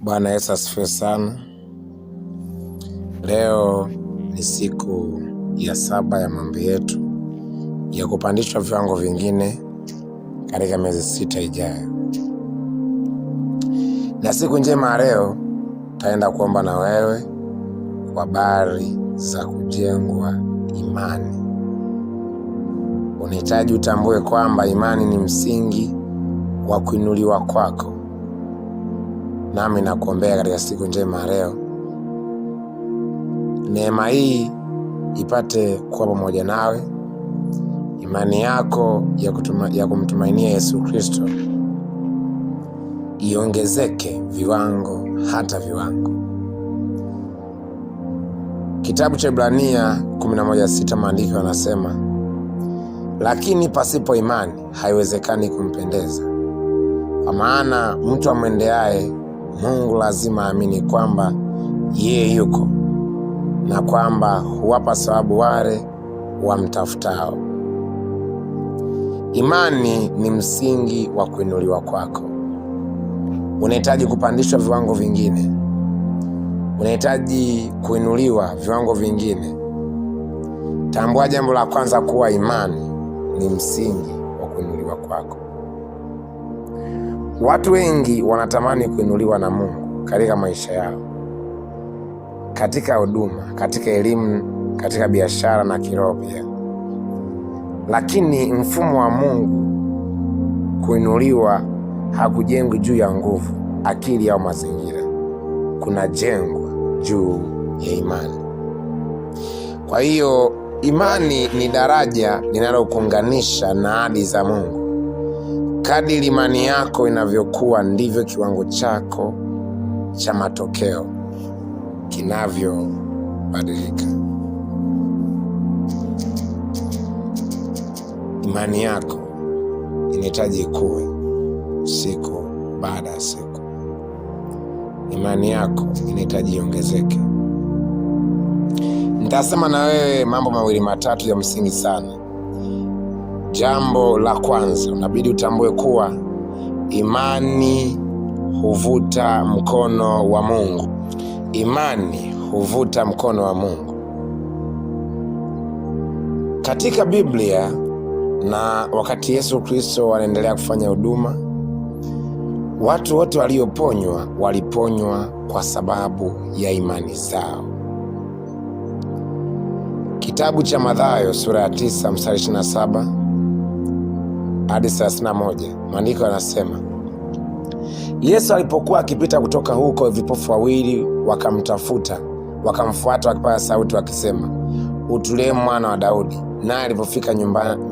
Bwana Yesu asifiwe sana. Leo ni siku ya 7 ya maombi yetu ya kupandishwa viwango vingine katika miezi 6 ijayo. Na siku njema leo taenda kuomba na wewe kwa habari za kujengwa imani. Unahitaji utambue kwamba imani ni msingi wa kuinuliwa kwako. Nami nakuombea katika siku njema leo, neema hii ipate kuwa pamoja nawe. Imani yako ya kumtumainia Yesu Kristo iongezeke viwango hata viwango. Kitabu cha Ibrania 11:6 maandiko yanasema, lakini pasipo imani haiwezekani kumpendeza. Kwa maana mtu amwendeaye Mungu lazima aamini kwamba yeye yuko na kwamba huwapa sababu wale wamtafutao. Imani ni msingi wa kuinuliwa kwako. Unahitaji kupandishwa viwango vingine. Unahitaji kuinuliwa viwango vingine. Tambua jambo la kwanza kuwa imani ni msingi wa kuinuliwa kwako. Watu wengi wanatamani kuinuliwa na Mungu katika maisha yao, katika huduma, katika elimu, katika biashara na kiroho pia. Lakini mfumo wa Mungu kuinuliwa hakujengwi juu ya nguvu, akili au mazingira. Kunajengwa juu ya imani. Kwa hiyo imani ni daraja linalokuunganisha na ahadi za Mungu. Kadiri imani yako inavyokuwa ndivyo kiwango chako cha matokeo kinavyobadilika. Imani yako inahitaji ikue siku baada ya siku. Imani yako inahitaji iongezeke. Nitasema na wewe mambo mawili matatu ya msingi sana. Jambo la kwanza, unabidi utambue kuwa imani huvuta mkono wa Mungu. Imani huvuta mkono wa Mungu. Katika Biblia na wakati Yesu Kristo anaendelea kufanya huduma, watu wote waliponywa kwa sababu ya imani zao. Kitabu cha Mathayo sura ya 9 mstari 27 hadi 31, maandiko yanasema, Yesu alipokuwa akipita kutoka huko, vipofu wawili wakamtafuta, wakamfuata wakipaza sauti wakisema, utulie mwana wa Daudi. Naye alipofika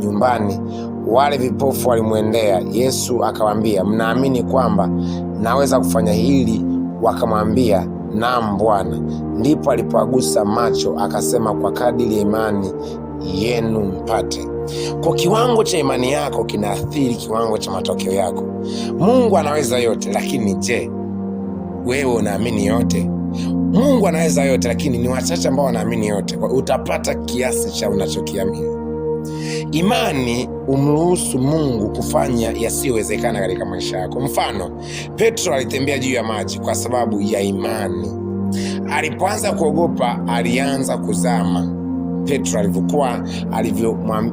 nyumbani, wale vipofu walimwendea Yesu akawaambia, mnaamini kwamba naweza kufanya hili? Wakamwambia, naam Bwana. Ndipo alipoagusa macho akasema, kwa kadiri ya imani yenu mpate. Kwa kiwango cha imani yako kinaathiri kiwango cha matokeo yako. Mungu anaweza yote, lakini je, wewe unaamini yote? Mungu anaweza yote, lakini ni wachache ambao wanaamini yote. Kwa utapata kiasi cha unachokiamini. Imani umruhusu Mungu kufanya yasiyowezekana katika maisha yako. Mfano, Petro alitembea juu ya maji kwa sababu ya imani. Alipoanza kuogopa, alianza kuzama. Petro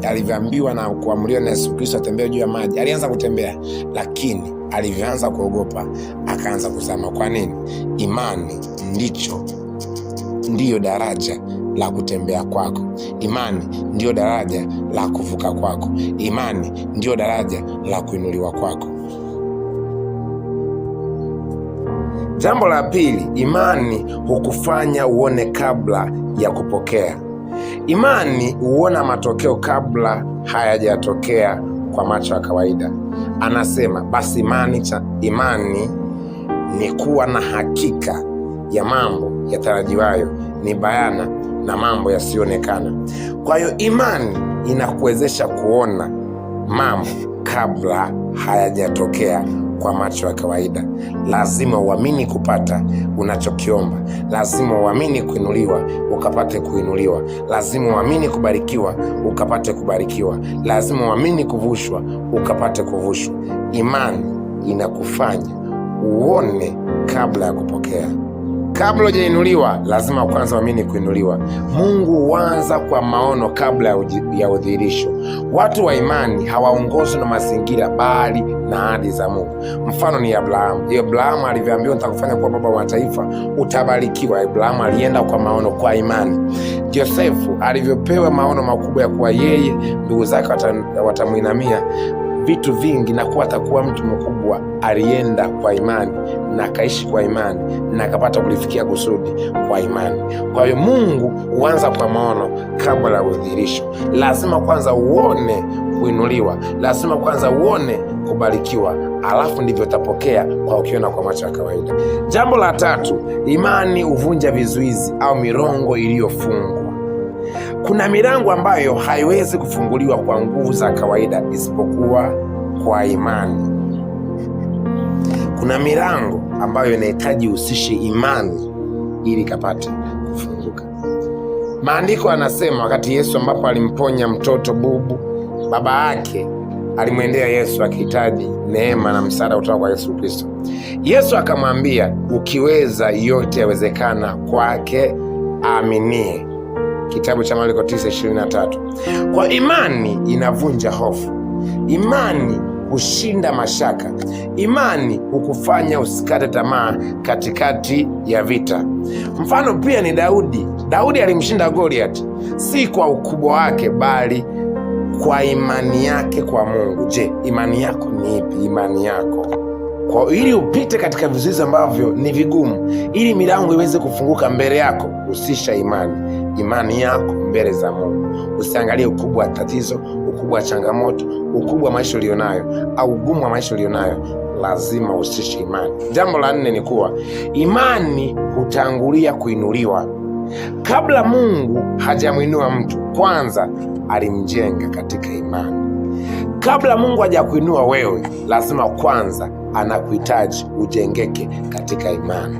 alivyoambiwa na kuamriwa na Yesu Kristo atembee juu ya maji, alianza kutembea, lakini alivyoanza kuogopa akaanza kuzama. Kwa nini? Imani ndiyo daraja la kutembea kwako. Imani ndiyo daraja la kuvuka kwako. Imani ndiyo daraja la kuinuliwa kwako. Jambo la pili, imani hukufanya uone kabla ya kupokea. Imani huona matokeo kabla hayajatokea kwa macho ya kawaida. Anasema, basi imani ni kuwa na hakika ya mambo yatarajiwayo, ni bayana na mambo yasiyoonekana. Kwa hiyo imani inakuwezesha kuona mambo kabla hayajatokea kwa macho ya kawaida. Lazima uamini kupata unachokiomba. Lazima uamini kuinuliwa ukapate kuinuliwa. Lazima uamini kubarikiwa ukapate kubarikiwa. Lazima uamini kuvushwa ukapate kuvushwa. Imani inakufanya uone kabla ya kupokea. Kabla hujainuliwa, lazima kwanza uamini kuinuliwa. Mungu huanza kwa maono kabla ya udhihirisho. Watu wa imani hawaongozwi na mazingira, bali na ahadi za Mungu. Mfano ni Abrahamu. Abrahamu alivyoambiwa nitakufanya kuwa baba wa mataifa, utabarikiwa. Abrahamu alienda kwa maono, kwa imani. Yosefu alivyopewa maono makubwa ya kuwa yeye ndugu zake watamuinamia vitu vingi na kuwa atakuwa mtu mkubwa, alienda kwa imani na akaishi kwa imani na akapata kulifikia kusudi kwa imani. Kwa hiyo Mungu huanza kwa maono kabla ya udhihirisho. Lazima kwanza uone kuinuliwa, lazima kwanza uone kubarikiwa, alafu ndivyo utapokea kwa ukiona kwa macho ya kawaida. Jambo la tatu, imani huvunja vizuizi au milango iliyofungwa. Kuna milango ambayo haiwezi kufunguliwa kwa nguvu za kawaida isipokuwa kwa imani. Kuna milango ambayo inahitaji uhusishe imani ili kapate kufunguka. Maandiko yanasema wakati Yesu ambapo alimponya mtoto bubu, baba yake alimwendea Yesu akihitaji neema na msaada kutoka kwa Yesu Kristo. Yesu akamwambia, ukiweza yote yawezekana kwake aaminie. Kitabu cha Marko 9:23. Kwa imani inavunja hofu. Imani hushinda mashaka. Imani hukufanya usikate tamaa katikati ya vita. Mfano pia ni Daudi. Daudi alimshinda Goliath si kwa ukubwa wake, bali kwa imani yake kwa Mungu. Je, imani yako ni ipi? Imani yako kwa ili upite katika vizuizi ambavyo ni vigumu, ili milango iweze kufunguka mbele yako, husisha imani yako mbele za Mungu. Usiangalie ukubwa wa tatizo, ukubwa wa changamoto, ukubwa wa maisha ulionayo au ugumu wa maisha ulionayo. Lazima uhusishe imani. Jambo la 4 ni kuwa imani hutangulia kuinuliwa. Kabla Mungu hajamuinua mtu, kwanza alimjenga katika imani. Kabla Mungu hajakuinua wewe, lazima kwanza anakuhitaji ujengeke katika imani.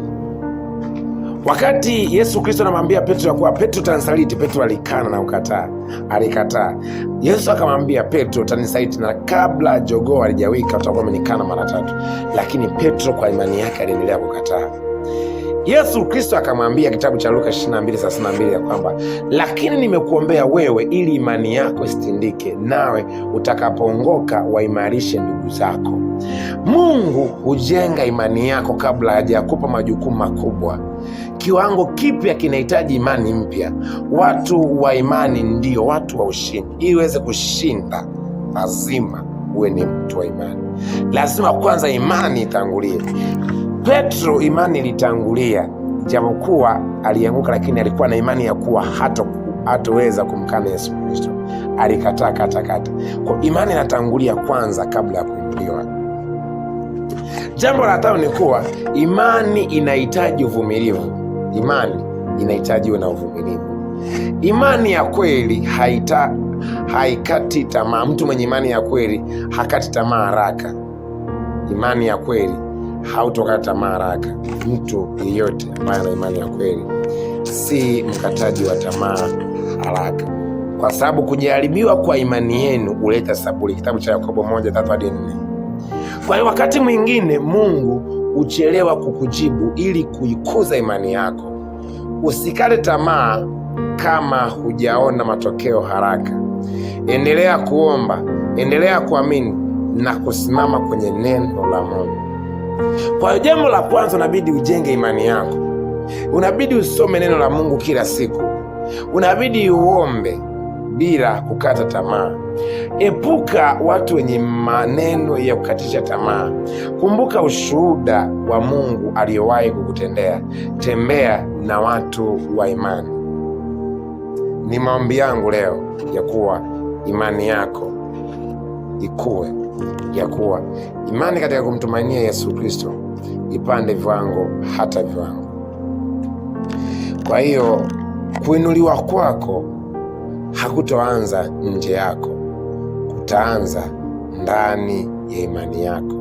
Wakati Yesu Kristo anamwambia Petro ya kuwa Petro utanisaliti, Petro alikana na alikataa. Yesu akamwambia Petro, utanisaliti na kabla jogoo halijawika utakuwa umenikana mara 3. Lakini Petro kwa imani yake aliendelea kukataa. Yesu Kristo akamwambia kitabu cha Luka 22:32 ya kwamba lakini nimekuombea wewe ili imani yako isitindike, nawe utakapoongoka waimarishe ndugu zako. Mungu hujenga imani yako kabla hajakupa majukumu makubwa. Kiwango kipya kinahitaji imani mpya. Watu wa imani ndio watu wa ushindi. Ili uweze kushinda, lazima uwe ni mtu wa imani. Lazima kwanza imani itangulie. Petro imani ilitangulia, japokuwa alianguka, lakini alikuwa na imani ya kuwa hatoweza kumkana Yesu Kristo. Alikataa kata. Kwa imani inatangulia kwanza kabla ya kuinuliwa. Jambo la 5 ni kuwa imani inahitaji uvumilivu. Imani inahitaji uwe na uvumilivu. Imani ya kweli haikati tamaa. Mtu mwenye imani ya kweli hakati tamaa haraka. Imani ya kweli hautokata tamaa haraka. Mtu yeyote ambaye ana imani ya kweli si mkataji wa tamaa haraka, kwa sababu kujaribiwa kwa imani yenu huleta saburi. Kitabu cha Yakobo 1:3-4. Kwa hiyo wakati mwingine Mungu huchelewa kukujibu ili kuikuza imani yako. Usikate tamaa kama hujaona matokeo haraka. Endelea kuomba, endelea kuamini na kusimama kwenye neno la Mungu. Kwa hiyo jambo la kwanza, unabidi ujenge imani yako. Unabidi usome neno la Mungu kila siku. Unabidi uombe bila kukata tamaa. Epuka watu wenye maneno ya kukatisha tamaa. Kumbuka ushuhuda wa Mungu aliyowahi kukutendea. Tembea na watu wa imani. Ni maombi yangu leo ya kuwa imani yako ikue, ya kuwa imani katika kumtumainia Yesu Kristo ipande viwango hata viwango. Kwa hiyo kuinuliwa kwako hakutoanza nje yako, kutaanza ndani ya imani yako.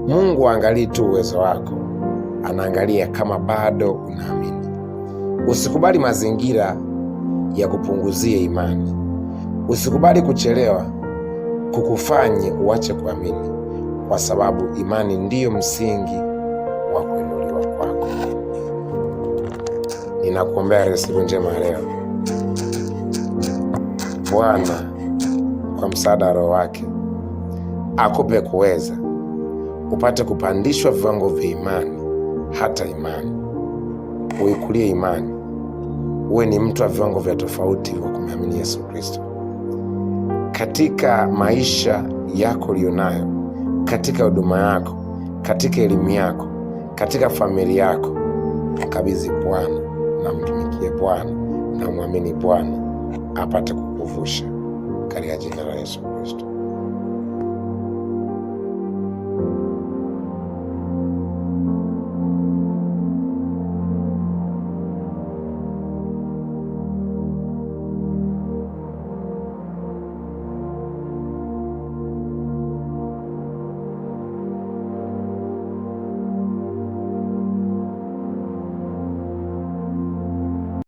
Mungu haangalii tu uwezo wako, anaangalia kama bado unaamini. Usikubali mazingira ya kupunguzie imani. Usikubali kuchelewa kukufanye uache kuamini, kwa sababu imani ndiyo msingi Ninakuombea siku njema leo. Bwana kwa msaada wa Roho wake akupe kuweza upate kupandishwa viwango vya imani, hata imani uikulie imani, uwe ni mtu wa viwango vya tofauti kwa kumwamini Yesu Kristo katika maisha yako ulionayo, katika huduma yako, katika elimu yako, katika familia yako. Mkabidhi Bwana na mtumikie Bwana na mwamini Bwana apate kukuvusha katika jina la Yesu Kristo.